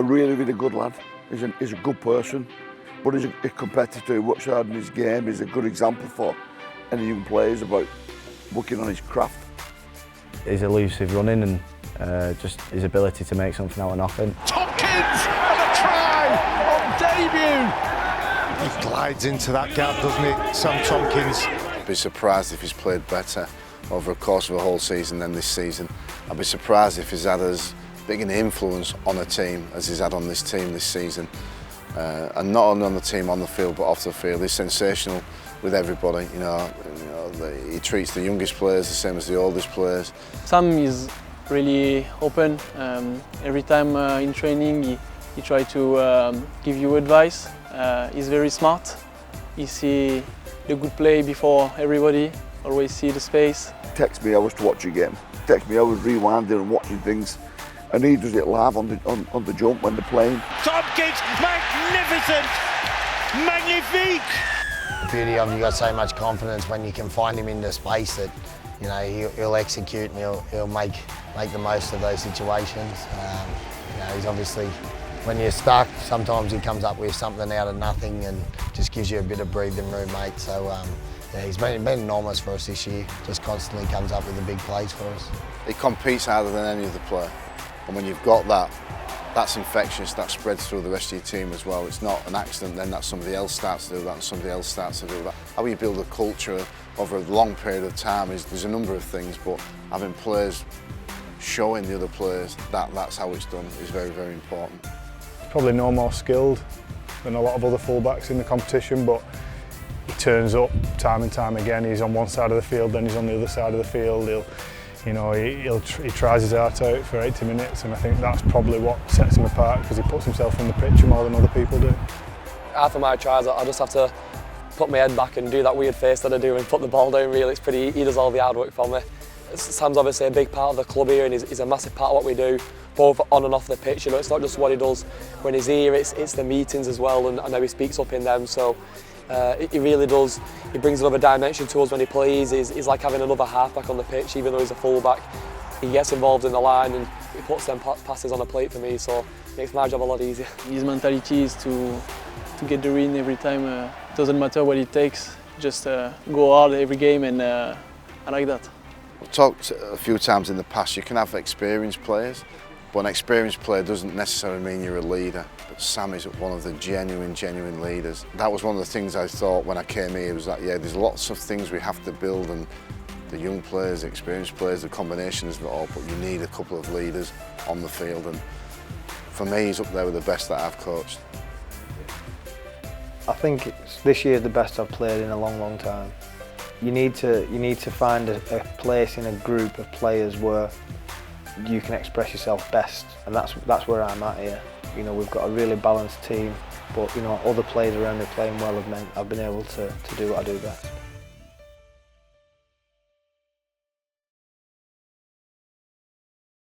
really, really good lad. He's a good person, but he's a competitor who works hard in his game. He's a good example for any young players about working on his craft. His elusive running and just his ability to make something out of nothing. Tompkins and a try on debut! He glides into that gap, doesn't he, Sam Tompkins? I'd be surprised if he's played better over the course of a whole season than this season. I'd be surprised if he's had as big an influence on a team as he's had on this team this season. And not only on the team on the field but off the field. He's sensational with everybody. He treats the youngest players the same as the oldest players. Sam is really open. Every time in training he tries to give you advice. He's very smart. He sees the good play before everybody. Always see the space. Text me hours to watch a game. Text me hours rewinding and watching things. And he does it live on the jump when they're playing. Tompkins, magnificent! Magnifique! The beauty of, you got so much confidence when you can find him in the space that he'll execute and he'll make the most of those situations. He's obviously, when you're stuck, sometimes he comes up with something out of nothing and just gives you a bit of breathing room, mate. So he's been enormous for us this year. Just constantly comes up with the big plays for us. He competes harder than any other player. And when you've got that, that's infectious, that spreads through the rest of your team as well. It's not an accident then that somebody else starts to do that and somebody else starts to do that. How you build a culture over a long period of time there's a number of things, but having players showing the other players that's how it's done is very, very important. Probably no more skilled than a lot of other fullbacks in the competition, but he turns up time and time again. He's on one side of the field, then he's on the other side of the field. He tries his heart out for 80 minutes, and I think that's probably what sets him apart, because he puts himself in the picture more than other people do. After my tries, I just have to put my head back and do that weird face that I do and put the ball down. Really, he does all the hard work for me. Sam's obviously a big part of the club here, and he's a massive part of what we do, both on and off the pitch. It's not just what he does when he's here; it's the meetings as well, and how he speaks up in them. So. He really does. He brings another dimension to us when he plays. He's like having another halfback on the pitch, even though he's a fullback. He gets involved in the line and he puts them passes on a plate for me, so it makes my job a lot easier. His mentality is to get the win every time. It doesn't matter what it takes. Just go hard every game, and I like that. I've talked a few times in the past. You can have experienced players, but an experienced player doesn't necessarily mean you're a leader. But Sam is one of the genuine leaders. That was one of the things I thought when I came here, was that, there's lots of things we have to build, and the young players, the experienced players, the combinations of it all, but you need a couple of leaders on the field, and for me, he's up there with the best that I've coached. I think this year is the best I've played in a long time. You need to find a place in a group of players where you can express yourself best, and that's where I'm at here. We've got a really balanced team, but other players around me playing well have meant I've been able to do what I do best.